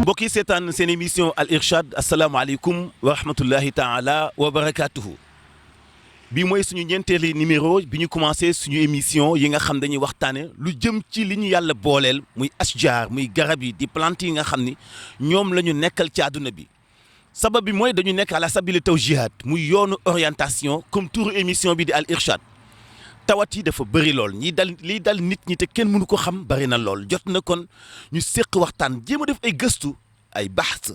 mbokk yi seetaan seen émission Al Irshad asalaamaaleykum wa rahmatullahi taala wa barakaatuhu bi mooy suñu ñeenteeli numéro bi ñu commencé suñu émission yi nga xam dañuy waxtaane lu jëm ci li ñu yàlla booleel muy ashjar muy garab yi di plante yi nga xam ni ñoom la ñu nekkal ci àdduna bi sabab bi mooy dañu nekk à la sabili tawjihat muy yoonu orientation comme turu émission bi di Al Irshad tawat yi dafa bëri lool liy dal nit ñi te kenn mënu ko xam bëri na lool jot na kon ñu séq waxtaan jéem a def ay gëstu ay baxs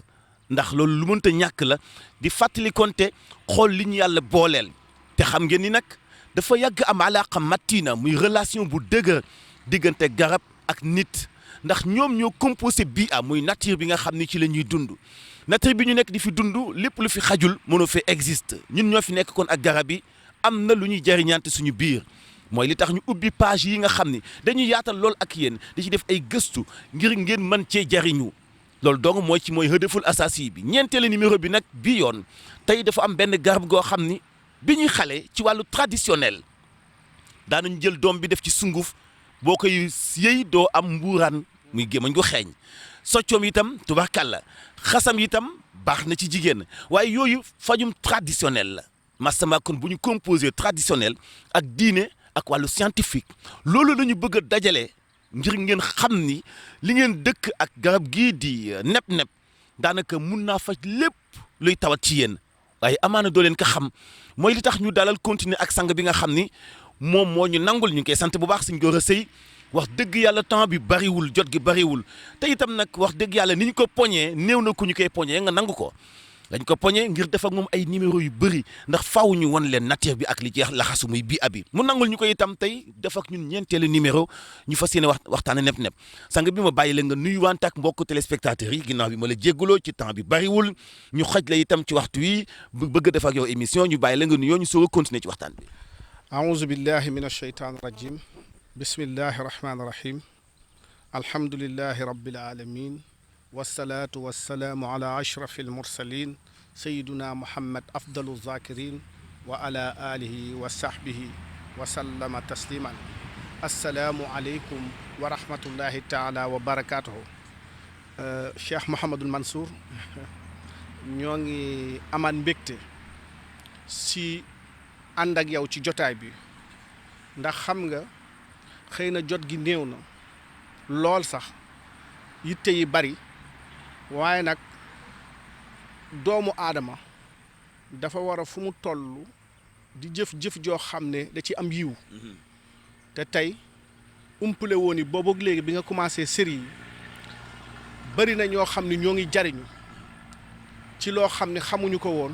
ndax loolu lu mënta ñàkk la di fàttali konte xool li ñu yàlla booleel te xam ngeen ni nag dafa yàgg am alaqa matina muy relation bu dëgër diggante garab ak nit ndax ñoom ñoo composé bi muy nature bi nga xam ni ci la ñuy dund nature bi ñu nekk di fi dund lépp lu fi xajul mënoo fi existe ñun ñoo fi nekk kon ak garab yi am na lu ñuy jariñante suñu biir mooy li tax ñu ubbi page yi nga xam ni dañuy yaatal lool ak yéen di ci def ay gëstu ngir ngeen mën cee jariñu loolu donc mooy hëdëful asasi bi ñeenteelu numéro bi nag bii yoon tey dafa am benn garab goo xam ni bi ñuy xale ci wàllu traditionnel daanañu jël doom bi def ci sunguf boo koy yëy doo am mbuuraan muy gémmañ gu xeeñ soccoom itam tubarkàlla xasam itam baax na ci jigéen waaye yooyu fajum traditionnel la masama kon bu ñu composé traditionnel ak diine ak wàllu scientifique loolu la ñu bëgg a dajale ngir ngeen xam ni li ngeen dëkk ak garab gii di nepp-nepp daanaka mun naa faj lépp luy tawat ci yéen waaye amaana doo leen ko xam mooy li tax ñu dalal continuer ak sang bi nga xam ni moom moo ñu nangul ñu ngi koy sant bu baax suñ góor a sëy wax dëgg yàlla temps bi bariwul jot gi bariwul te itam nag wax dëgg yàlla ni ñu ko poñee néew na ku ñu koy poñee nga nangu ko dañ ko poñe ngir def ak moom ay numéro yu bëri ndax faaw ñu won leen nature bi ak li jeex laxasu muy bi abi mu nangul ñu ko itam tey def ak ñun ñeenteelu numéro ñu fas yéene waxtaane nepp-nepp sang bi ma bàyyi la nga nuyuwante ak mbokku téléspectateurs yi ginnaaw bi ma la jégguloo ci temps bi bariwul ñu xoj la itam ci waxtu wi bëgg a def ak yow émission ñu bàyyi la nga nuyoo ñu soog a continuer ci waxtaan bi aouzu billahi min ashaytan rajim bismillahi rahmani rahim alhamdulillahi rabbil alamin wasalaatu wasalaamu ala ashrafi almursalin sayiduna muhammad afdalu zakirin wa ala alihi wa sahbihi wa sallama tasliman assalaamu aleykum wa rahmatullahi taala wa barakatuhu Cheikh Mouhamadul Mansour ñoo ngi amaan mbégte si ànd ak yow ci jotaay bi ndax xam nga xëy na jot gi néew na lool sax yitte yi bari waaye nag doomu aadama dafa war a fu mu toll di jëf-jëf joo xam ne da ci am yiw te tey umpale woon ni boobu léegi bi nga commencé série yi bari na ñoo xam ne ñoo ngi jariñu ci loo xam ne xamuñu ko woon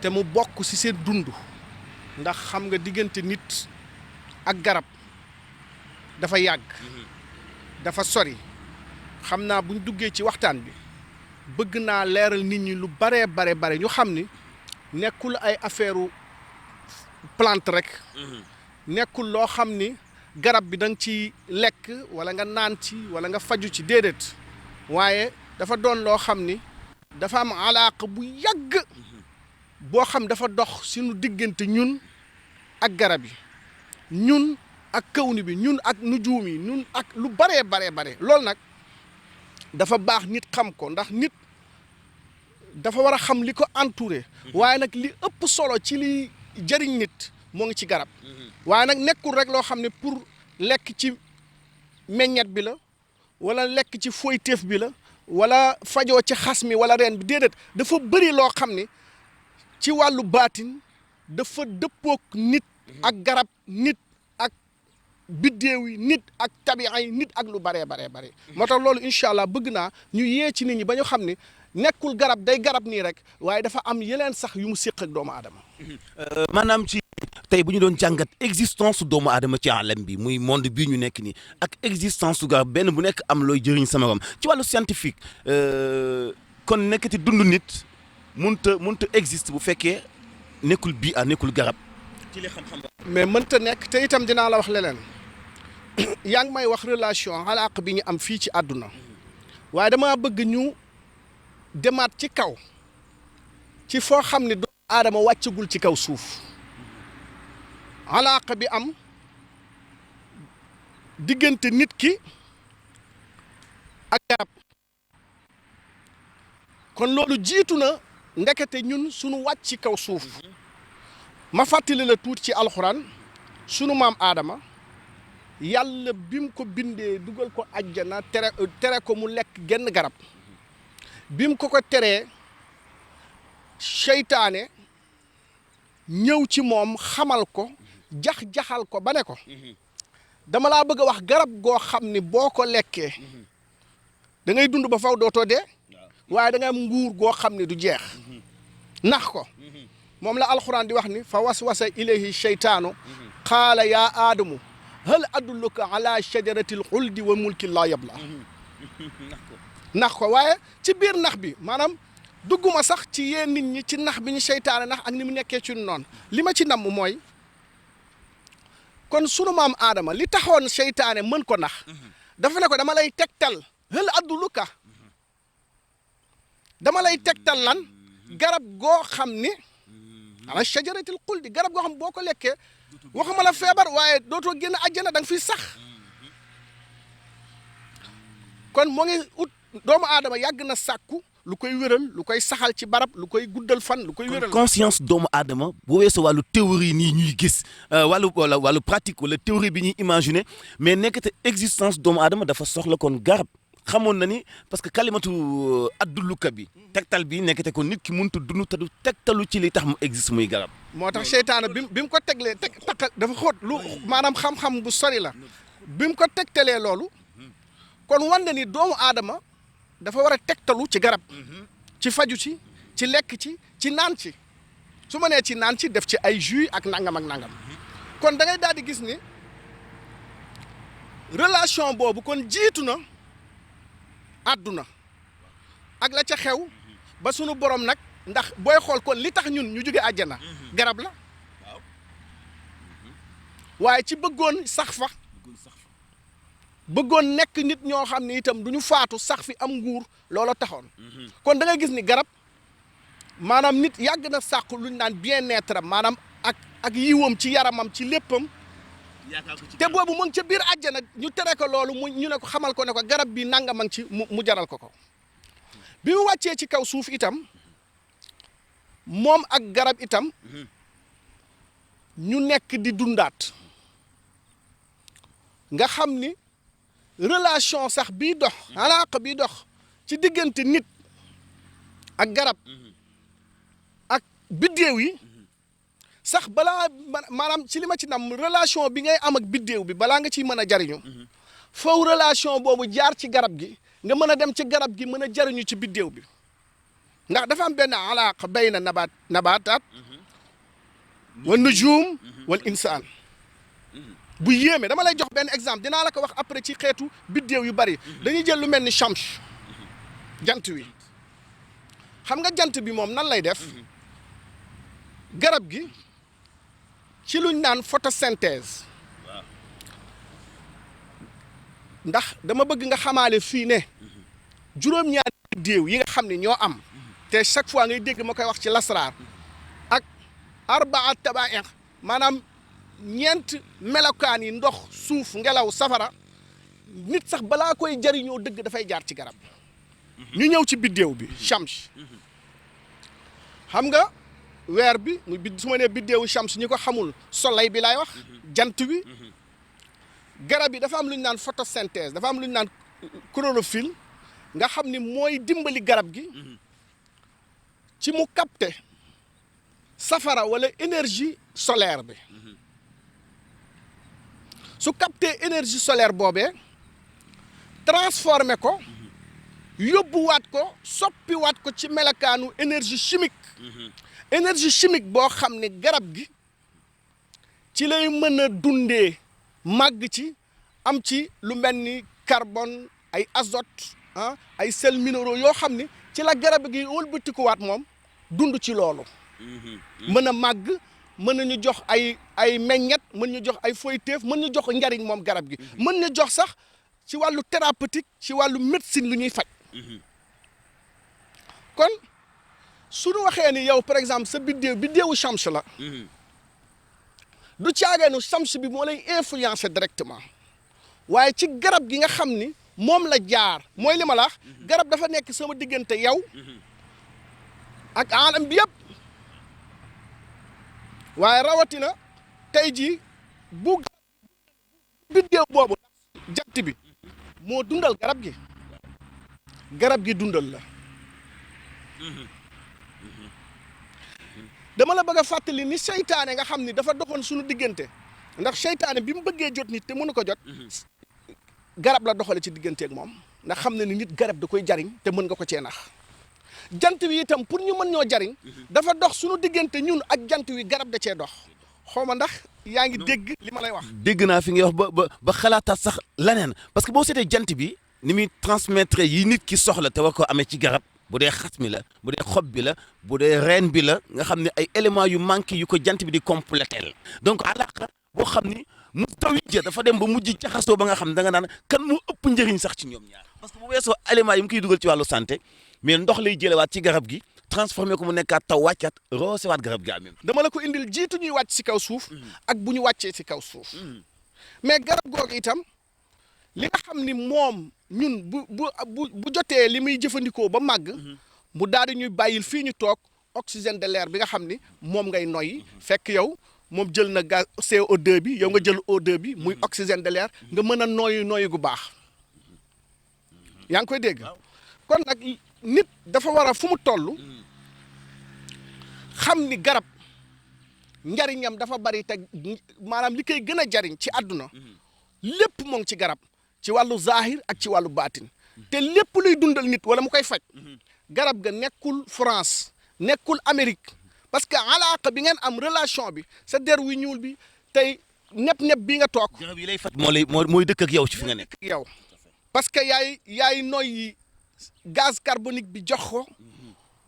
te mu bokk ci seen dund ndax xam nga diggante nit ak garab dafa yàgg dafa sori xam naa buñ duggee ci waxtaan bi bëgg naa leeral nit ñi lu bare ñu xam ni nekkul ay affaire plante rek nekkul loo xam ni garab bi da nga ci lekk wala nga naan ci wala nga faju ci déedéet waaye dafa doon loo xam ni dafa am alaaka bu yàgg boo xam dafa dox suñu diggante ñun ak garab yi ñun ak kawni bi ñun ak nujuum yi ñun ak lu bare loolu nag dafa baax nit xam ko ndax nit dafa war a xam li ko entouré waaye nag li ëpp solo ci li jëriñ nit moo ngi ci garab waaye nag nekkul rek loo xam ne pour lekk ci meññet bi la wala lekk ci foyteef bi la wala fajoo ci xas mi wala reen bi déedéet dafa bëri loo xam ne ci wàllu baatin dafa dëppook nit ak garab nit ak biddéew yi nit ak tabi'a yi nit ak lu bare moo tax loolu incha allah bëgg naa ñu yee ci nit ñi ba ñu xam ne nekkul garab day garab nii rek waaye dafa am yeneen sax yu mu séq ak doomu aadama maanaam ci tey bu ñu doon jàngat existence doomu aadama ci alam bi muy monde bii ñu nekk nii ak existence su garab benn bu nekk am looy jëriñ sama rom ci wàllu scientifique kon nekkati dund nit mënta existe bu fekkee nekkul bii nekkul garab ci li xam-xam mais mënta nekk te itam dinaa la wax leneen yaa ngi may wax relation alaaq bi ñu am fii ci àdduna waaye dama bëgg ñu demaat ci kaw ci foo xam ne doomu aadama wàccagul ci kaw suuf alaaq bi am diggante nit ki ak garab kon loolu jiitu na ndekete ñun sunu wàcc ci kaw suuf ma fàttali la tuuti ci alxuraan sunu maam Aadama yàlla bim ko bindee dugal ko àjjana tere ko mu lekk genn garab bim ko teree seytaane ñëw ci moom xamal ko jax-jaxal ko ba ne ko dama laa bëgg a wax garab goo xam ni boo ko lekkee da ngay dund ba faw dootoo dee waaye da nga am nguur goo xam ne du jeex nax ko moom la alxuraan di wax ni fa waswasa ilayhi seytaanu qaala yaa aadamu hal adulluka ala shajaratil xuldi wa mulkin laa yabla nax ko waaye ci biir nax bi maanaam dugguma sax ci yee nit ñi ci nax bi ñu seytaane nax ak ni mu nekkee ci noonu li ma ci namm mooy kon sunu maam Aadama li taxoon seytaane mën ko nax dafa ne ko dama lay tegtal hal adulluka dama lay tegtal lan garab goo xam ni ala shajaratil xuldi garab goo xam boo ko lekkee waxuma la feebar waaye dootoo génn àjjana da nga fiy sax kon moo ngi ut doomu aadama yàgg na sàkku lu koy wéral lu koy saxal ci barab lu koy guddal fan lu koy wéral conscience doomu aadama boo weesoo wàllu théorie nii ñuy gis wàllu pratique wala théorie bi ñuy imaginer mais nekkate existence doomu aadama dafa soxla kon garab xamoon na ni parce que kalimatu adduluka bi tegtal bi nekkate ko nit ki mënut a dund te du tegtalu ci li tax mu existe muy garab moo tax seytaane bi mu ko teglee takkal dafa xóot lu maanaam xam-xam bu sori la bi mu ko tegtalee loolu kon wande ni doomu aadama dafa war a tegtalu ci garab ci faju ci lekk ci naan ci su ma nee ci naan ci def ci ay jus ak nangam ak nangam kon da ngay daal di gis ni relation boobu kon jiitu na àdduna ak la ca xew ba sunu borom nag ndax booy xool kon li tax ñun ñu jóge àjjana garab la waaye ci bëggoon sax fa bëggoon nekk nit ñoo xam ne itam du ñu faatu sax fi am nguur loola taxoon kon da ngay gis ni garab maanaam nit yàgg na sàqu lu ñu naan bien-être am maanaam ak yiwam ci yaramam ci léppam te boobu mu ngi ca biir àjjana ñu tere ko loolu ñu ne ko xamal ko ne ko garab bi nangam a ngi ci mu jaral ko bi mu wàccee ci kaw suuf itam moom ak garab itam ñu nekk di dundaat nga xam ni relation sax bii dox alaaka bii dox ci diggante nit ak garab ak biddéew yi sax balaa maanaam ci li ma ci nam relation bi ngay am ak biddéew bi balaa nga ciy mën a jariñu foofu relation boobu jaar ci garab gi nga mën a dem ci garab gi mën a jariñu ci biddéew bi ndax dafa am benn alaaka bayna nabaataat wa nujum wal insaan bu yéeme dama lay jox benn exemple dinaa la ko wax après ci xeetu biddéew yu bari dañuy jël lu mel ni Shams jant wi xam nga jant bi moom nan lay def garab gi ci luñ naan photosynthèse ndax dama bëgg nga xamaale fii ne juróom-ñaari biddéew yi nga xam ne ñoo am te chaque fois ngay dégg ma koy wax ci lasraar ak arbaa tabaa'iq maanaam ñeent melokaan yi ndox suuf ngelaw safara nit sax balaa koy jariñoo dëgg dafay jaar ci garab ñu ñëw ci biddéew bi Shams xam nga weer bi muy su ma nee biddéewu Shams ñi ko xamul soleil bi laay wax jant bi garab yi dafa am lu ñu naan photosynthèse dafa am lu ñu naan chlorophylle nga xam ni mooy dimbali garab gi ci mu capter safara wala énergie solaire bi su capter énergie solaire boobee transformer ko yóbbuwaat ko soppiwaat ko ci melakaanu énergie chimique boo xam ne garab gi ci lay mën a dundee màgg ci am ci lu mel ni carbone ay azote ay sels minéraux yoo xam ni ci la garab gi wëlbatikuwaat moom dund ci loolu mën a màgg mën nañu jox ay meññet mën ñu jox ay foyteef mën ñu jox njariñ moom garab gi mën ñu jox sax ci wàllu thérapeutique ci wàllu médecine lu ñuy faj kon suñu waxee ni yow par exemple sa biddéewu Shams la du caageenu Shams bi moo lay influencer directement waaye ci garab gi nga xam ni moom la jaar mooy li ma la wax garab dafa nekk sama diggante yow ak alam bi yëpp waaye rawatina tey jii bu biddéew boobu jant bi moo dundal garab gi dundal la dama la bëgg a fàttali ni seytaane nga xam ni dafa doxoon suñu diggante ndax seytaane bi mu bëggee jot nit te mënu ko jot garab la doxale ci digganteeg moom ndax xam ne ni nit garab da koy jariñ te mën nga ko cee nax jant wi itam pour ñu mën ñoo jariñ dafa dox suñu diggante ñun ak jant wi garab da cee dox xawma ndax yaa ngi dégg li ma lay wax. dégg naa fi ngay wax ba xalaataat sax leneen parce que boo seetee jant bi ni muy transmettre yi nit ki soxla te war ko amee ci garab bu dee xas mi la bu dee xob bi la bu dee reen bi la nga xam ne ay éléments yu manqué yu ko jant bi di compléter donc alaaka boo xam ni mu taw ja dafa dem ba mujj jaxasoo ba nga xam ne da nga naan kan moo ëpp njëriñ sax ci ñoom ñaar parce que bu weesoo éléments yi mu koy dugal ci wàllu santé mais ndox lay jëlewaat ci garab gi transformé ko mu nekkaat taw wàccaat roosewaat garab gi amee. dama la ko indil jiitu ñuy wàcc si kaw suuf ak bu ñu wàccee si kaw suuf mais garab googu itam li nga xam ni moom ñun bu jotee li muy jëfandikoo ba màgg mu daal di ñuy bàyyil fii ñu toog oxygène de l'air bi nga xam ni moom ngay noyyi fekk yow moom jël na gaz CO2 bi yow nga jël O2 bi muy oxygène de l'air nga mën a noyyi gu baax yaa ngi koy dégg kon nag nit dafa war a fu mu toll xam ni garab njariñam dafa bari te maanaam li koy gën a jariñ ci àdduna lépp moo ngi ci garab ci wàllu zahir ak ci wàllu baatin te lépp luy dundal nit wala mu koy faj garab ga nekkul France nekkul Amérique parce que alaaka bi ngeen am relation bi sa der wi ñuul bi tey nepp bi nga toog. garab yi lay faj mooy dëkk ak yow ci fi nga nekk. yow parce que yaay noyyi gaz carbonique bi jox ko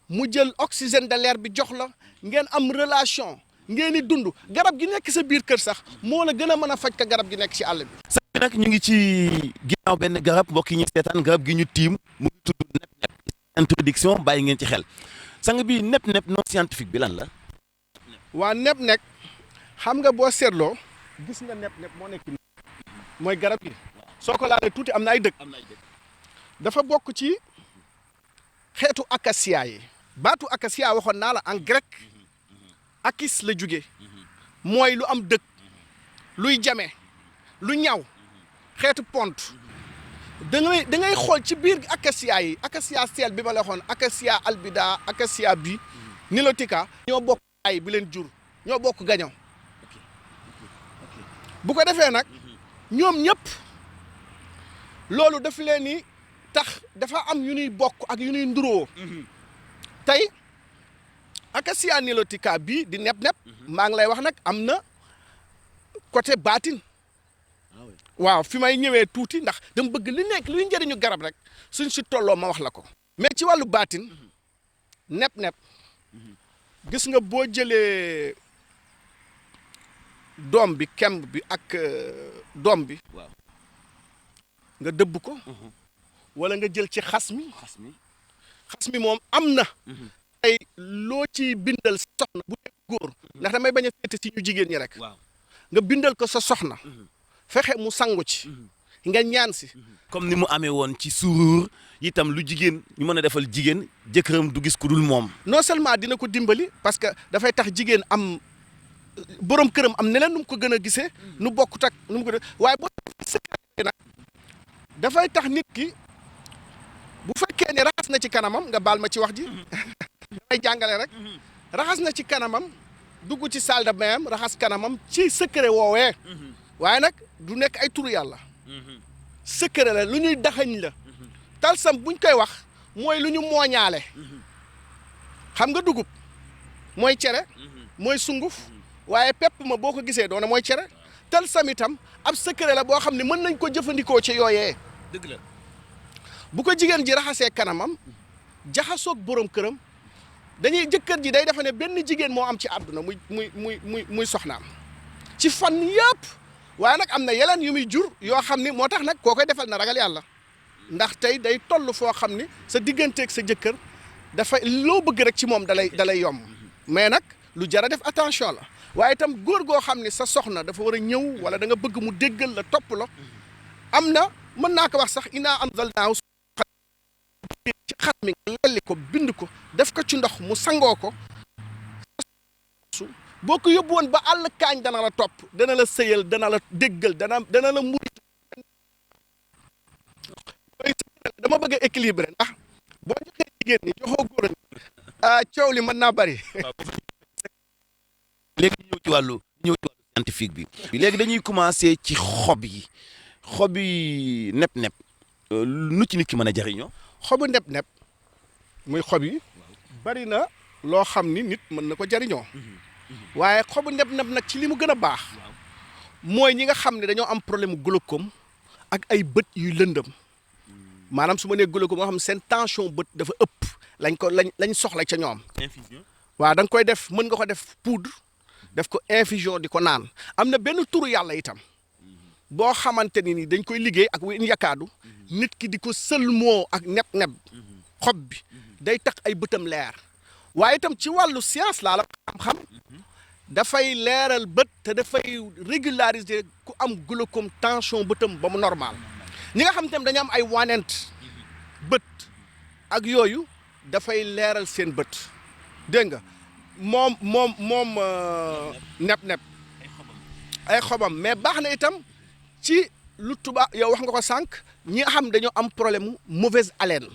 mu jël oxygène de l'air bi jox la ngeen am relation ngeen di dund garab gi nekk sa biir kër sax moo la gën a mën a faj ka garab gi nekk ci àll bi. sax bi nag ñu ngi ci ginnaaw benn garab mbokk yi ñu seetaan garab gi ñu tiim mu ngi tudd nepp introduction bàyyi ngeen ci xel sang bi nepp non scientifique bi lan la. waa nepp xam nga boo seetloo gis nga nepp moo nekk mooy garab gi soo ko laalee tuuti am na ay dëkk dafa bokk ci xeetu acacia yi baatu acacia waxoon naa la en grec akis la jóge mooy lu am dëkk luy jame lu ñaw xeetu pont da ngay xool ci biir acacia yi acacia seel bi ma la waxoon acacia albida acacia bi nilotica ñoo bokk ay bi leen jur ñoo bokk gaño bu ko defee nag ñoom ñëpp loolu daf leen ni tax dafa am yu ñuy bokk ak yu ñuy nduroo tey acacia nilotica bii di nepp maa ngi lay wax nag am na côté baatin waaw fi may ñëwee tuuti ndax dama bëgg li nekk luy njëriñu garab rek suñ si tolloo ma wax la ko mais ci wàllu baatin nepp gis nga boo jëlee doom bi kemb bi ak doom bi nga dëbb ko wala nga jël ci xas mi moom am na ay loo ci bindal sa soxna bu dee góor ndax damay bañ a féete si ñu jigéen ñi rek nga bindal ko sa soxna fexe mu sangu ci nga ñaan si comme ni mu amee woon ci suuruur itam lu jigéen ñu mën a defal jigéen jëkkëram du gis ku dul moom non seulement dina ko dimbali parce que dafay tax jigéen am borom këram am neneen nu mu ko gën a gisee nu bokkut ak nu mu ko waaye boo nag dafay tax nit ki bu fekkee ne raxas na ci kanamam nga baal ma ci wax ji damay jàngale rek raxas na ci kanamam dugg ci salle de bain am raxas kanamam ci secret woowee waaye nag du nekk ay turu yàlla secret la lu ñuy daxañ la talsam buñ koy wax mooy lu ñu mooñaale xam nga dugub mooy cere mooy sunguf waaye pepp ma boo ko gisee doona mooy cere talsam itam ab secret la boo xam ne mën nañ ko jëfandikoo ci yooyee dëgg la bu ko jigéen ji raxasee kanamam jaxasoog borom këram dañuy jëkkër ji day defe ne benn jigéen moo am ci àdduna muy soxnaam ci fan yëpp waaye nag am na yeneen yu muy jur yoo xam ni moo tax nag koo koy defal na ragal yàlla ndax tey day toll foo xam ni sa digganteeg sa jëkkër dafa loo bëgg rek ci moom dalay yomb mais nag lu jar a def attention la waaye itam góor goo xam ni sa soxna dafa war a ñëw wala da nga bëgg mu déggal la topp la am na mën naa ko wax sax inaa anzalnaahu ci xas mi nga lelli ko bind ko def ko ci ndox mu sangoo ko boo ko yóbbu woon ba àll kaañ dana la topp dana la sëyal dana la déggal dana la muri dama bëgg a équilibré ndax boo joxee jigéen ñi joxoo góor coow li mën naa bari. léegi ñëw ci wàllu scientifique bi léegi dañuy commencé ci xob yi nepp-nepp nu ci nit ki mën a jariñoo. xobu nepp-nepp muy xob yi bari na loo xam ni nit mën na ko jariñoo waaye xobu nepp-nepp nag ci li mu gën a baax mooy ñi nga xam ne dañoo am problème glaucome ak ay bët yuy lëndëm maanaam su ma nee glaucome nga xam seen tension bët dafa ëpp lañ soxla ca ñoom. infusion waaw da nga koy def mën nga ko def poudre def ko infusion di ko naan am na benn turu yàlla itam boo xamante ni dañ koy liggéey ak win yakaadu nit ki di ko sëlmoo ak nepp-nepp xob bi day tax ay bëtam leer waaye itam ci wàllu science laa la xam-xam dafay leeral bët te dafay régulariser ku am glaucome tension bëtam ba mu normal ñi nga xam tam dañu am ay wanent bët ak yooyu dafay leeral seen bët dégg nga moom nepp-nepp ay xobam mais baax na itam ci lu tubaab yow wax nga ko sànq ñi nga xam dañoo am problème mu mauvaise haleine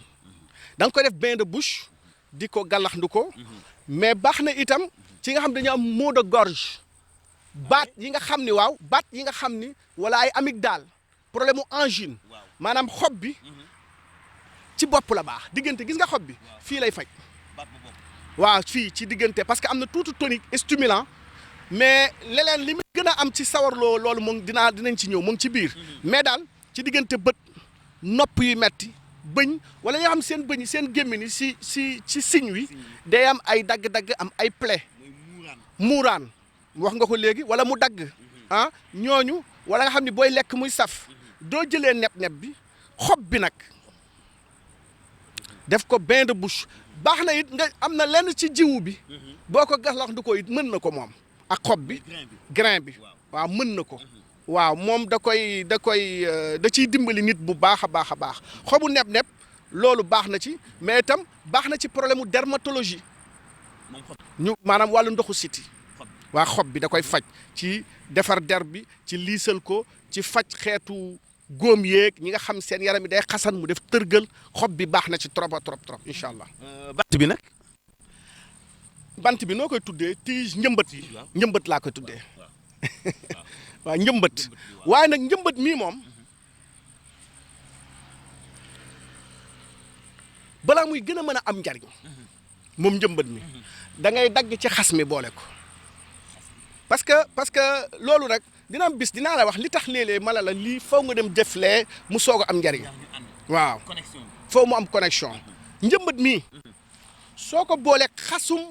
da nga koy def bain de bouche di ko gàllaxndu ko mais baax na itam ci nga xam dañoo am maux de gorge baat yi nga xam ni baat yi nga xam ni wala ay amygdale problème mu angine maanaam xob bi ci bopp la baax diggante gis nga xob bi fii lay faj waaw fii ci diggante parce que am na tuuti tonique stimulant mais leneen li muy gën a am ci sawarloo loolu moom dinañ ci ñëw mu ngi ci biir mais daal ci diggante bët nopp yu metti bëñ wala ñoo xam seen bëñ seen gémmiñ ci siñ wi day am ay dagg-dagg am ay plaie muuraan wax nga ko léegi wala mu dagg ñooñu wala nga xam ne booy lekk muy saf doo jëlee nepp-nepp bi xob bi nag def ko bain de bouche baax na it nga am na lenn ci jiwu bi boo ko gàllaxndu ko it mën na ko moom ak xob bi grain bi waaw mën na ko waaw moom da ciy dimbali nit bu baax a baax a baax xobu nepp-nepp loolu baax na ci mais itam baax na ci problème mu dermatologie ñu maanaam wàllu ndoxu siti waa xob bi da koy faj ci defar der bi ci liisal ko ci faj xeetu góom yeeg ñi nga xam seen yaram yi day xasan mu def tërgal xob bi baax na ci trop incha allah. bant bi nag. bant bi noo koy tuddee tige njëmbat yi. njëmbat laa koy tuddee. waaw njëmbat waaye nag njëmbat mii moom balaa muy gën a mën a am njariñ moom njëmbat mi da ngay dagg ci xas mi boole ko parce que loolu nag dina am bis dinaa la wax li tax léeg-léeg mala la lii faw nga dem deflee mu soog a am njariñ waaw faw mu am connexion njëmbat mii soo ko boolee xasum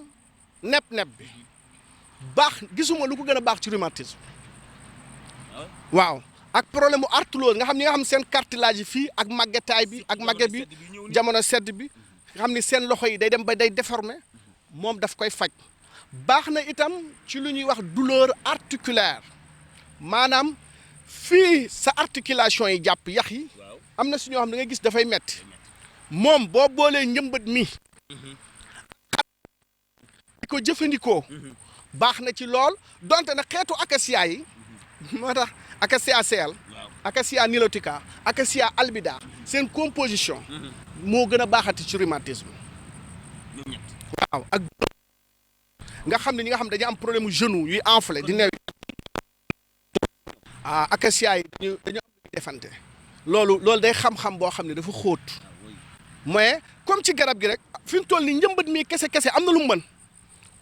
nepp-nepp bi baax gisuma lu ko gën a baax ci rhumatisme waaw ak problème mu arthrose nga xam ni nga xam seen cartilage yi fii ak màggetaay bi ak màgget bi jamono sedd bi nga xam ni seen loxo yi day dem ba day déformé moom daf koy faj baax na itam ci lu ñuy wax douleur articulaire maanaam fii sa articulation yi jàpp yax yi am na si ñoo xam da nga gis dafay metti moom boo boolee njëmbat mi di ko jëfandikoo baax na ci lool donte nag xeetu acacia yi moo tax acacia seel acacia nilotica acacia albida seen composition moo gën a baaxati ci rhumatisme waaw ak nga xam ne ñi nga xam dañu am problème genou yuy enflé di neew acacia yi dañu am defante loolu day xam-xam boo xam ne dafa xóot mais comme ci garab gi rek fi mu toll ni njëmbat mi kese am na lu mu mën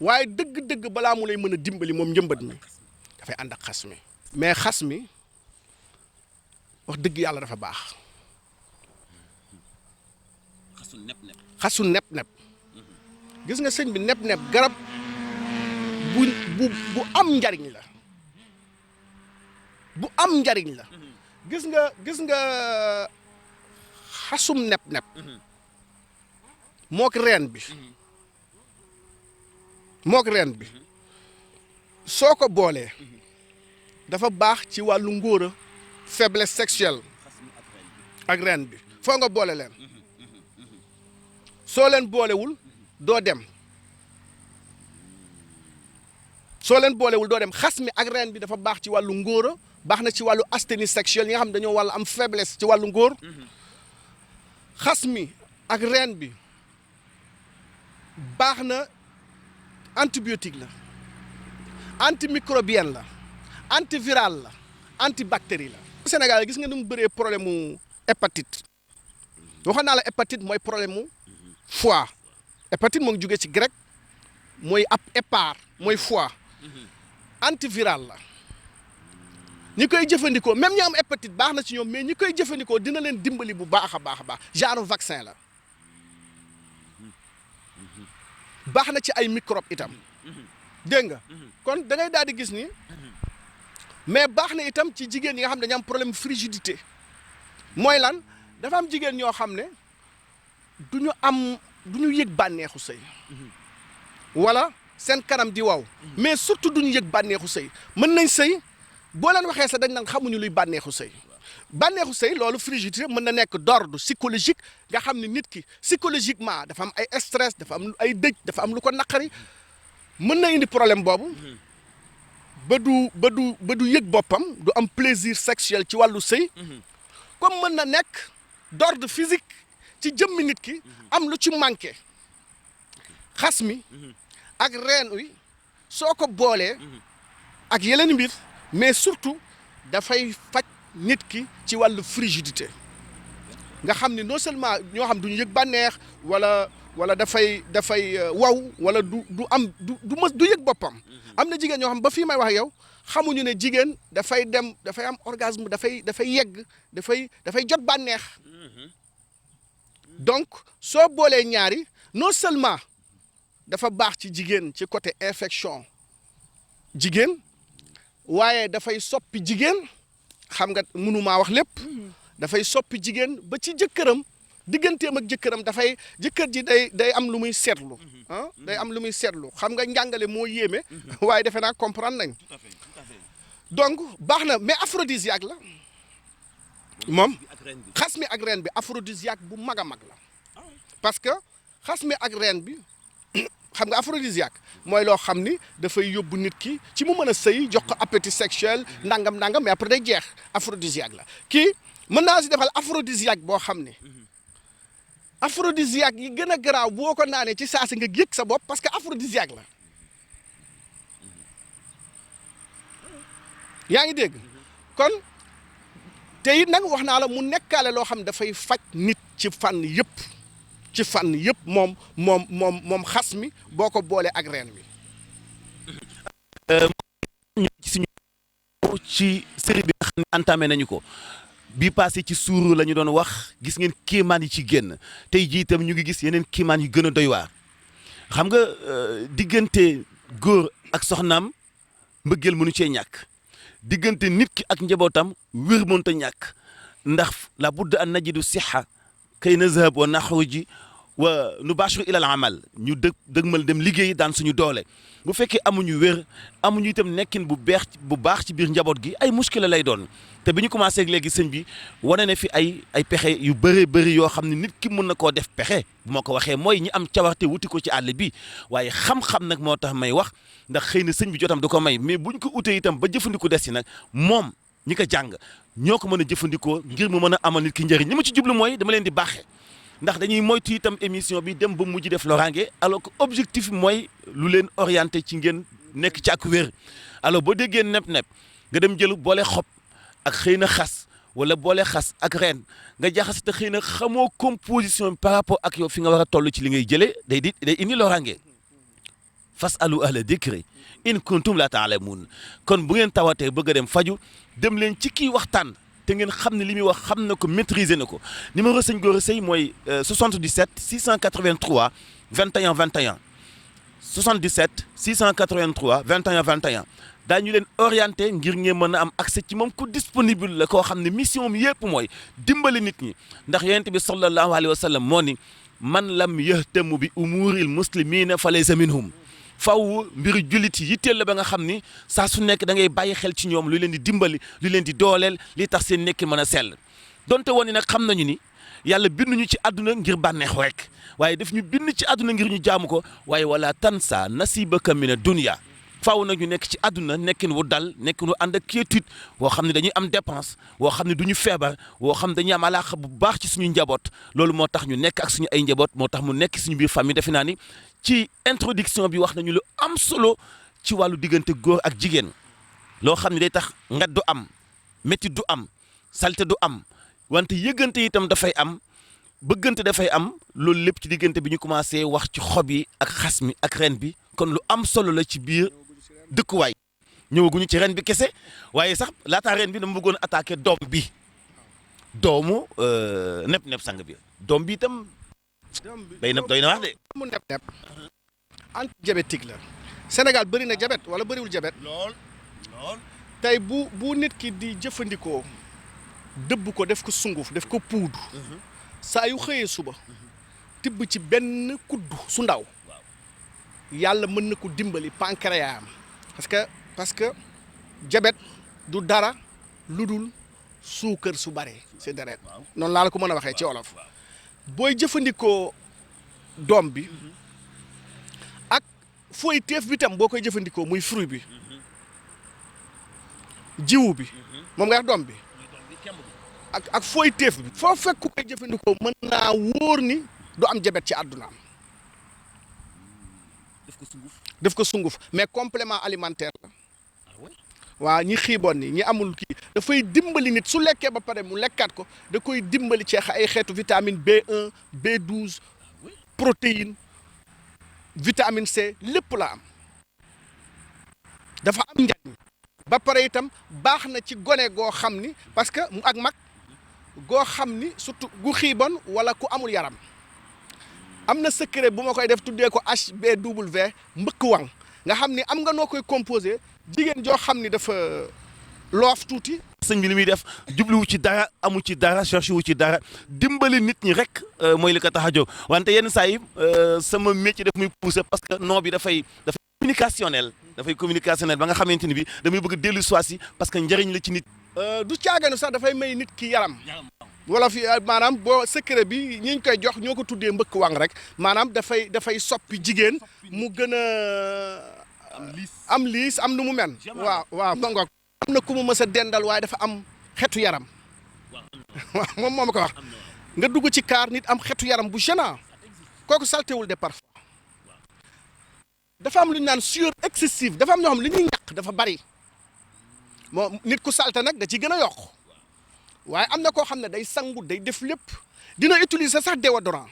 waaye dëgg-dëgg balaa mu lay mën a dimbali moom njëmbat mi dafay ànd ak xas mi mais xas mi wax dëgg yàlla dafa baax xasu nepp-nepp gis nga sëñ bi nepp-nepp garab bu am njariñ la bu am njariñ la gis nga xasum nepp-nepp mook reen bi soo ko boolee dafa baax ci wàllu ngóora faiblesse sexuelle ak reen bi foo nga boole leen soo leen boolewul doo dem xas mi ak reen bi dafa baax ci wàllu ngóora baax na ci wàllu asthénie sexuelle yi nga xam ne dañoo wàll am faiblesse ci wàllu ngóor xas mi ak reen bi baax na antibiotique la antimicrobienne la antiviral la antibactérie la. Sénégal gis nga ni mu bëree problème mu hépatite waxoon naa la hépatite mooy problème mu foie hépatite moo ngi jógee ci grec mooy ab hépar mooy foie antiviral la ñi koy jëfandikoo même ñi am hépatite baax na ci ñoom mais ñi koy jëfandikoo dina leen dimbali bu baax a baax genre vaccin la baax na ci ay microbe itam dégg nga kon da ngay daal di gis ni mais baax na itam ci jigéen yi nga xam ne dañu am problème frigidité mooy lan dafa am jigéen ñoo xam ne du ñu yëg bànneexu sëy wala seen kanam di waw mais surtout du ñu yëg bànneexu sëy mën nañ sëy boo leen waxee sax dañ naan xamuñu luy bànneexu sëy loolu frigidité mën na nekk d'ordre psychologique nga xam ne nit ki psychologiquement dafa am ay stress dafa am ay dëj dafa am lu ko naqari mën na indi problème boobu ba du yëg boppam du am plaisir sexuel ci wàllu sëy comme mën na nekk d'ordre physique ci jëmmi nit ki am lu ci manqué xas mi ak reen wi soo ko boolee ak yeneen mbir mais surtout dafay faj nit ki ci wàllu frigidité nga xam ni non seulement ñoo xam duñu yëg bànneex wala dafay waw wala du yëg boppam am na jigéen ñoo xam ba fii may wax yow xamuñu ne jigéen dafay am orgasme dafay yegg dafay jot bànneex donc soo boolee ñaari non seulement dafa baax ci jigéen ci côté infection jigéen waaye dafay soppi jigéen xam nga mënumaa wax lépp dafay soppi jigéen ba ci jëkkëram digganteem ak jëkkëram jëkkër ji day am lu muy seetlu day am lu muy seetlu xam nga njàngale moo yéeme waaye defe naa comprendre nañ donc baax na mais aphrodisiaque la moom xas mi ak reen bi aphrodisiaque bu mag a mag la parce que xas mi ak reen bi xam nga aphrodisiaque mooy loo xam ni dafay yóbbu nit ki ci mu mën a sëy jox ko appétit sexuel nangam mais après day jeex aphrodisiaque la kii mën naa si defal aphrodisiaque boo xam ne aphrodisiaque yi gën a garaaw boo ko naanee ci saa si nga yëg sa bopp parce que aphrodisiaque la yaa ngi dégg kon te it nag wax naa la mu nekkaale loo xam ne dafay faj nit ci fànn yëpp moom xas mi boo ko boolee ak reen wi ci série bi nga xam ne entamé nañu ko bii passé ci suuru la ñu doon wax gis ngeen kéemaan yi ci génn tey jii itam ñu ngi gis yeneen kéemaan yu gën a doy waar xam nga diggante góor ak soxnaam mbëggeel mënu cee ñàkk diggante nit ki ak njabootam wér mënta ñàkk ndax la budda an najidu siha kay nazhab wa naxruji wa nubashiru ila al amal ñu dëgmal dem liggéey daan suñu doole bu fekkee amuñu wér amuñu itam nekkin bu baax ci biir njaboot gi ay muskila lay doon te bi ñu commencé léegi sëñ bi wane na fi ay pexe yu bëri yoo xam ne nit ki mën na koo def pexe bu ma ko waxee mooy ñi am cawarte wuti ko ci àll bi waaye xam-xam nag moo tax may wax ndax xëy na sëñ bi jotam du ko may mais buñ ko utee itam ba jëfandikoo des ci nag moom ñi ko jàng ñoo ko mën a jëfandikoo ngir mu mën a amal nit ki njëriñ li ma ci jublu mooy dama leen di baaxee ndax dañuy moytu itam émission bi dem ba mujj def loraange alors que objectif mooy lu leen orienté ci ngeen nekk ci ak wér alors boo déggee nepp-nepp nga dem jël boole xob ak xëy na xas wala boole xas ak reen nga jaxase te xëy na xamoo composition par rapport ak yow fi nga war a toll ci li ngay jëlee day indi loraange fasalu ahla dikri in kuntum la taalamuun kon bu ngeen tawatee bëgg a dem faju dem leen ci kii waxtaan te ngeen xam ne li muy wax xam na ko maîtriser na ko numéro sëñ Gora Seye mooy 77 683 21 21 77 683 21 21 daañu leen orienté ngir ngeen mën a am accès ci moom ku disponible la koo xam ne mission mi yëpp mooy dimbali nit ñi ndax yonent bi sallallahu alayhi wa sallam moo ni man lam yahtamu bi umuril muslimina fa laysa minhum faw mbiru jullit yi yitteel la ba nga xam ni saa su nekk da ngay bàyyi xel ci ñoom lu leen di dimbali lu leen di dooleel li tax seen nekk mën a sell donte woon ni nag xam nañu ni yàlla binduñu ci àdduna ngir bànneex rek waaye daf ñu bind ci àdduna ngir ñu jaamu ko waaye wala tansa nasibaka mina dunya faaw nag ñu nekk ci àdduna nekkin wu dal nekkin wu ànd ak quiétude woo xam ne dañuy am dépense woo xam ne du ñu feebar woo xam ne dañuy am alaaxa bu baax ci suñu njaboot loolu moo tax ñu nekk ak suñu ay njaboot moo tax mu nekk suñu biir famille defe naa ni ci introduction bi wax nañu lu am solo ci wàllu diggante góor ak jigéen loo xam ne day tax ngat du am métti du am salte du am wante yëggante itam dafay am bëggante dafay am loolu lépp ci diggante bi ñu commencé wax ci xob yi ak xas mi ak ren bi kon lu am solo la ci biir dëkkuwaay ñëwaguñu ci ren bi kese waaye sax laataa ren bi dama bëggoon attaqué doom bi doomu nepp sang bi doom bi itam day na wax de. mu nepp anti-diabétique la Sénégal bëri na diabète wala bëriwul diabète lool tey bu nit ki di jëfandikoo dëbb ko def ko sunguf def ko poudre saa yu xëyee suba tibb ci benn kuddu su ndaw yàlla mën na ko dimbali pancréas am parce que diabète du dara lu dul suukar su bare si deret noonu laa la ko mën a waxee ci wolof booy jëfandikoo doom bi ak fooy teef bi tam boo koy jëfandikoo muy fruit bi jiwu bi moom nga wax doom bi ak fooy teef bi foo fekk ku koy jëfandikoo mën naa wóor ni du am diabète ci àddunaam def ko sunguf mais complément alimentaire la waaw ñi xiiboon ni ñi amul kii dafay dimbali nit su lekkee ba pare mu lekkaat ko da koy dimbali ci ay xeetu vitamine B1 B12 protéine vitamine C lépp la am dafa am njariñ ba pare itam baax na ci gone goo xam ni parce que mu ak mag goo xam ni surtout gu xiiboon wala ku amul yaram am na secret bu ma koy def tuddee ko HBW mbëkk wang nga xam ni am nga noo koy composé jigéen joo xam ni dafa loof tuuti. sëñ bi li muy def jubluwu ci dara amu ci dara cherché wu ci dara dimbali nit ñi rek mooy li ko tax a jóg wante yenn saa yi sama métier daf muy poussé parce que nom bi dafay communicationnel ba nga xamante ni bi damay bëgg dellu soit si parce que njëriñ la ci nit. du caaganu sax dafay may nit ki yaram. wala fi maanaam boo secret bi ñi ñu koy jox ñoo ko tuddee mbëkk wang rek maanaam dafay soppi jigéen mu gën a am liis am nu mu mel. waaw ma ngoog am na ku mu mës a dendal waaye dafa am xetu yaram waaw moom moo ma ko wax nga dugg ci kaar nit am xetu yaram bu gênant kooku saltewul de parfois dafa am lu ñu naan sueur excessive dafa am ñoo xam li ñuy ñàkk dafa bari moom nit ku salte nag da ci gën a yokk waaye am na koo xam ne day sangu day def lépp dina utiliser sax déodorant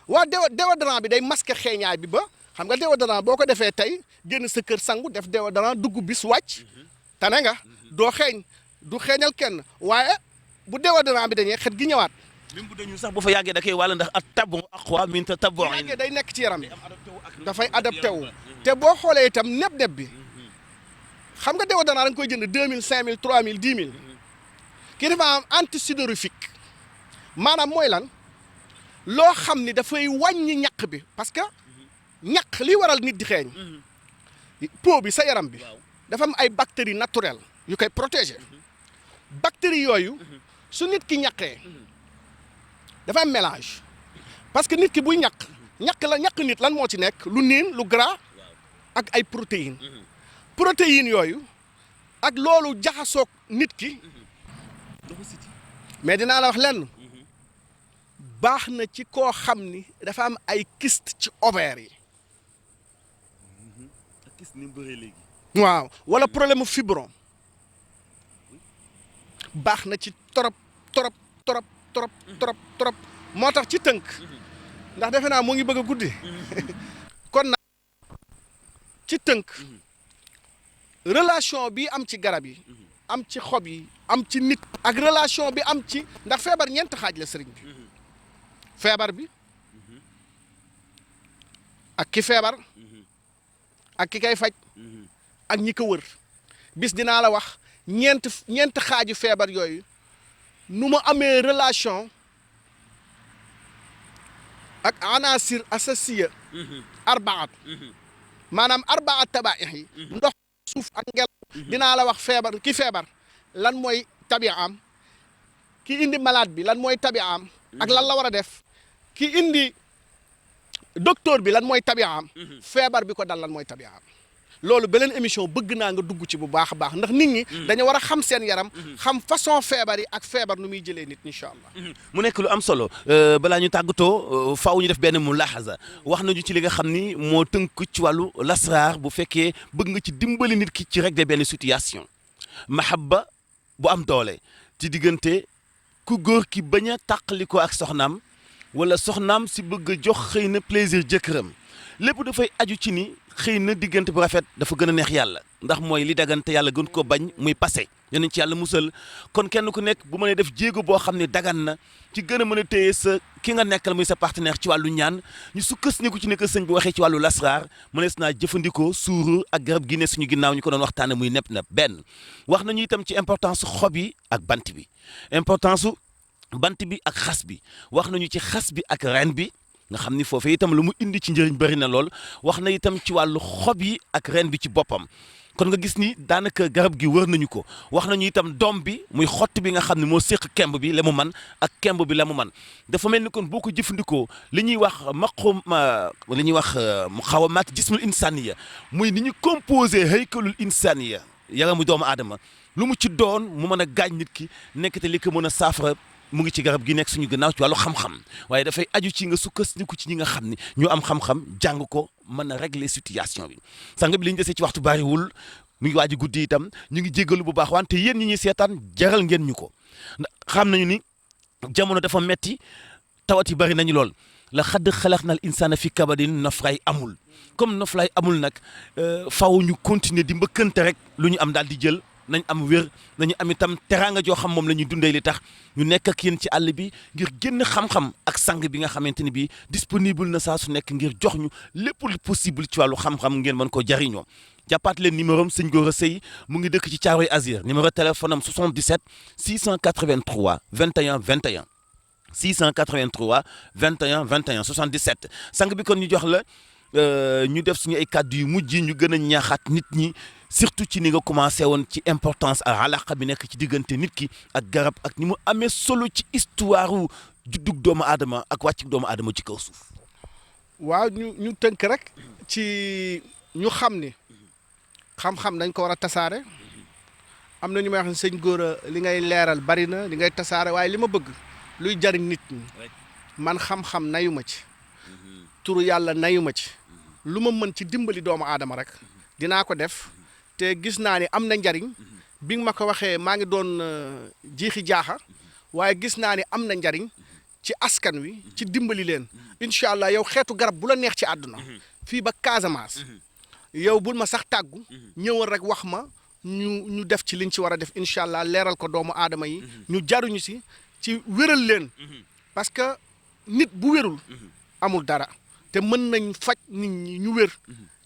waa déodorant bi day masquer xeeñaay bi ba xam nga déodorant boo ko defee tey génn sa kër sangu def déodorant dugg bis wàcc tane nga doo xeeñ du xeeñal kenn waaye bu déodorant bi dañee xet gi ñëwaat. même bu dañu sax bu fa yàggee da koy wàll ndax at tabu aqwa min tatabbu yàggee day nekk ci yaram bi dafay adapté wu te boo xoolee itam neb bi xam nga déodorant da nga koy jënd 2000 5000 3000 10 000 kii dafa am antisudorifique maanaam mooy lan loo xam ni dafay wàññi ñaq bi parce que ñaq li waral nit di xeeñ peau bi sa yaram bi dafa am ay bactéries naturelles yu koy protéger bactéries yooyu su nit ki ñaqee dafa am mélange parce que nit ki buy ñaq nit lan moo ci nekk lu niin lu gras ak ay protéines yooyu ak loolu jaxasoog nit ki mais dinaa la wax lenn baax na ci koo xam ni dafa am ay kyste ci ovaire yi waaw wala problème mu fibron baax na ci trop moo tax ci tënk ndax defe naa mu ngi bëgg a guddi kon nag ci tënk relation bi am ci garab yi am ci xob yi am ci nit ak relation bi am ci ndax feebar ñeent xaaj la sëriñ bi feebar bi ak ki feebar ak ki kay faj ak ñi ko wër bis dinaa la wax ñeent xaaju feebar yooyu nu ma amee relation ak anasir assasiya arbaat maanaam arbaat tabaix yi ndox suuf ak ngelaw dinaa la wax feebar ki feebar lan mooy tabiaam ki indi malade bi lan mooy tabiaam ak lan la war a def ki indi docteur bi lan mooy tabiaam feebar bi ko dal lan mooy tabiaam loolu beneen émission bëgg naa nga dugg ci bu baax a baax ndax nit ñi dañu war a xam seen yaram xam façon feebar yi ak feebar nu muy jëlee nit incha allah mu nekk lu am solo balaa ñu tàggatoo faaw ñu def benn mu laxasa wax nañu ci li nga xam ni moo tënk ci wàllu lasraar bu fekkee bëgg nga ci dimbali nit ki ci régler benn situation mahabba bu am doole ci diggante ku góor ki bañ a tàqaliko ak soxnaam wala soxnaam si bëgg a jox xëy na plaisir jëkkëram lépp dafay aju ci ni xëy na diggante bu rafet dafa gën a neex yàlla ndax mooy li dagante yàlla gën ko bañ muy passé yéen ci yàlla musal kon kenn ku nekk bu mënee def jéego boo xam ne dagan na ci gën a mën a téye sa ki nga nekkal muy sa partenaire ci wàllu ñaan ñu sukkandiku ci ne que sëñ bi waxee ci wàllu lasraar mënees naa jëfandikoo suuru ak garab gi ne suñu ginnaaw ñu ko doon waxtaane muy nepp nepp benn wax nañu itam ci importance xob yi ak bant bi importance bant bi ak xas bi wax nañu ci xas bi ak ren bi nga xam ni foofee itam lu mu indi ci njëriñ bëri na lool wax na itam ci wàllu xob yi ak ren bi ci boppam kon nga gis ni daanaka garab gi wër nañu ko wax nañu itam doom bi muy xott bi nga xam ne moo séq kemb bi la mu man ak kemb bi la mu man dafa mel ni kon boo ko jëfandikoo li ñuy wax li ñuy wax mu xaw a maat jismul insaniya muy ni ñu composé haykalul insaniya yaramu doomu aadama lu mu ci doon mu mën a gaañ nit ki nekk te li ko mën a saafara mu ngi ci garab gi nekk suñu gannaaw ci wàllu xam-xam waaye dafay aju ci nga sukkandiku ci ñi nga xam ni ñu am xam-xam jàng ko mën a régler situation bi sang bi li ñu desee ci waxtu bariwul mu ngi waaj guddi itam ñu ngi jéggalu bu baax wante yéen ñi ñuy seetaan jaral ngeen ñu ko xam nañu ni jamono dafa metti tawat yi bari nañu lool la xadd xalaqnal insaana fi kabadin noflaay amul comme noflaay amul nag faw ñu continuer di mbëkkante rek lu ñu am daal di jël nañ am wér nañu am itam teraanga joo xam moom la ñuy dundee li tax ñu nekk ak yéen ci àll bi ngir génn xam-xam ak sang bi nga xamante ni bii disponible na saa su nekk ngir jox ñu lépp lu possible ci wàllu xam-xam ngeen mën ko jariñoo jàppaat leen numéro am sëñ Gora Seye mu ngi dëkk ci Thiaroye Azur numéro téléphone am 77 683 21 21 683 21 21 77 sang bi kon ñu jox la ñu def suñu ay kàddu yu mujj ñu gën a ñaaxaat nit ñi surtout ci ni nga commencé woon ci importance ak alaqa bi nekk ci diggante nit ki ak garab ak ni mu amee solo ci histoire juddug doomu aadama ak wàccug doomu aadama ci kaw suuf. waaw ñu tënk rek ci ñu xam ni xam-xam dañ ko war a tasaare am na ñu may wax ne sëñ Gora li ngay leeral bari na li ngay tasaare waaye li ma bëgg luy jariñ nit ñi man xam-xam nayu ma ci turu yàlla nayu ma ci lu ma mën ci dimbali doomu aadama rek dinaa ko def te gis naa ni am na njariñ bi nga ma ko waxee maa ngi doon jiixi jaaxa waaye gis naa ni am na njariñ ci askan wi ci dimbali leen incha allah yow xeetu garab bu la neex ci àdduna fii ba Casamance yow bul ma sax tàggu ñëwal rek wax ma ñu def ci liñ ci war a def incha allah leeral ko doomu aadama yi ñu jaruñu si ci wéral leen parce que nit bu wérul amul dara te mën nañ faj nit ñi ñu wér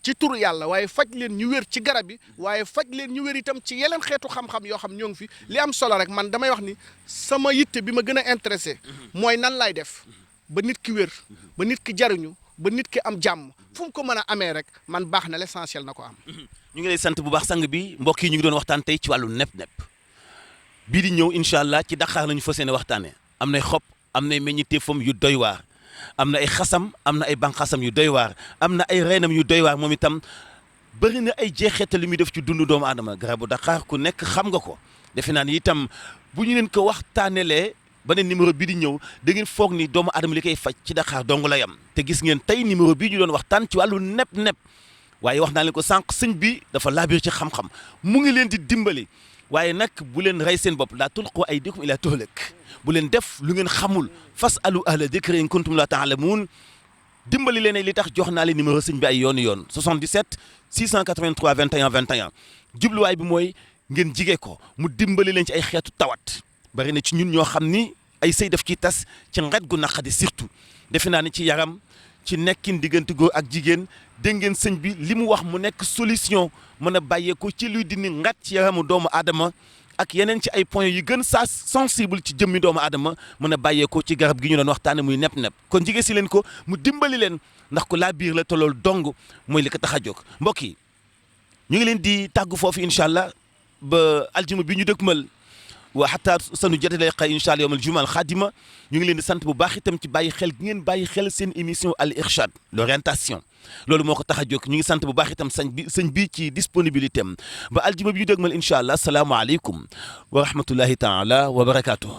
ci turu yàlla waaye faj leen ñu wér ci garab yi waaye faj leen ñu wér itam ci yeneen xeetu xam-xam yoo xam ñoo ngi fi li am solo rek man damay wax ni sama yitte bi ma gën a intéressé mooy nan lay def ba nit ki wér ba nit ki jariñu ba nit ki am jàmm fu mu ko mën a amee rek man baax na l'essentiel na ko am. ñu ngi lay sant bu baax sang bi mbokk yi ñu ngi doon waxtaan tey ci wàllu nepp-nepp bii di ñëw incha allah ci Dakar lañu fas yéene waxtaanee am nay xob am nay meññiteefam yu doy waar. am na ay xasam am na ay banqasam yu doy waar am na ay reenam yu doy waar moom itam bëri na ay jeexeetal li muy def ci dundu doomu aadama garabu Dakar ku nekk xam nga ko defe naa ni itam bu ñu leen ko waxtaanelee beneen numéro bii di ñëw da ngeen foog ni doomu aadama li koy faj ci Dakar dong la yam te gis ngeen tey numéro bii ñu doon waxtaan ci wàllu nepp-nepp waaye wax naa leen ko sànq sëñ bi dafa laabir ci xam-xam mu ngi leen di dimbali waaye nag bu leen rey seen bopp laa tulqu aydikum ila tuhlak bu leen def lu ngeen xamul fasalu ahla dikri in kuntum la taalamuun dimbali leen li tax jox naa leen numéro sëñ bi ay yoon 77 683 21 21 jubluwaay bi mooy ngeen jige ko mu dimbali leen ci ay xeetu tawat bari na ci ñun ñoo xam ni ay sëy daf ciy tas ci nget gu naqadi surtout defe naa ni ci yaram ci nekkin diggante góor ak jigéen dégg ngeen sëñ bi li mu wax mu nekk solution mën a bàyyeeko ci luy dindi ngat ci yaramu doomu aadama ak yeneen ci ay points yu gën saa sensible ci jëmmi doomu aadama mën a bàyyeekoo ci garab gi ñu doon waxtaane muy nepp-nepp kon jige si leen ko mu dimbali leen ndax ko laa biir la te loolu dong mooy li ko tax a jóg mbokk yi ñu ngi leen di tàggu foofu incha allah ba aljuma bi ñu dëkkmal wa xataa sanu jotale xay incha allah yawmal jumaa al xaadima ñu ngi leen di sant bu baax itam ci bàyyi xel gi ngeen bàyyi xel seen émission al irshad l'orientation loolu moo ko tax a jóg ñu ngi sant bu baax itam sëñ bi ci disponibilité am ba aljuma bi ñu dégmal incha allah salaamaaleykum wa rahmatullahi taala wa barakaatuh.